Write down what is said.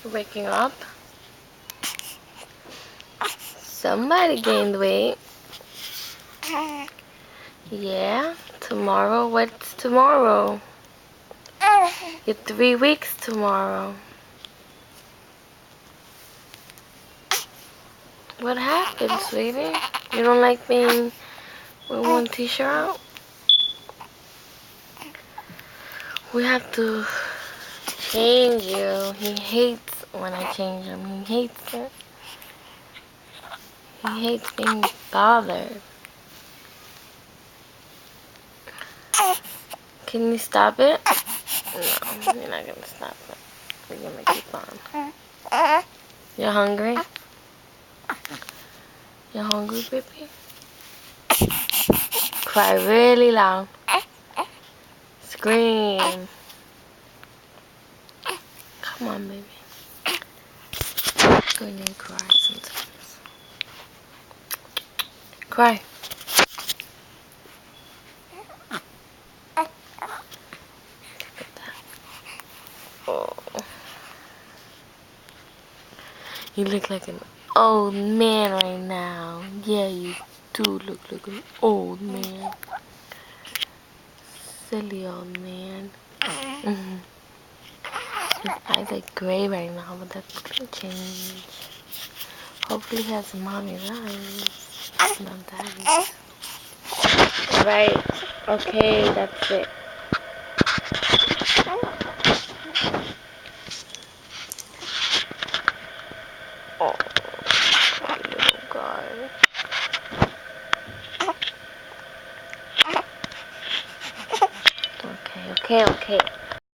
Waking up. Somebody gained weight. Yeah, tomorrow. What's tomorrow? You're 3 weeks tomorrow. What happened, sweetie? You don't like being with one t-shirt out? We have to change you. He hates when I change him. He hates it. He hates being bothered. Can you stop it? No, you're not gonna stop it. You're gonna keep on. You're hungry? You're hungry, baby? Cry really loud. Scream. Come on, baby. Good and cry sometimes. Cry. Oh. You look like an old man right now. Yeah, you do look like an old man. Silly old man. His eyes are gray right now, but that's gonna change. Hopefully he has mommy's eyes. Not daddy's. Right. Okay, that's it. Oh, little guy. Okay.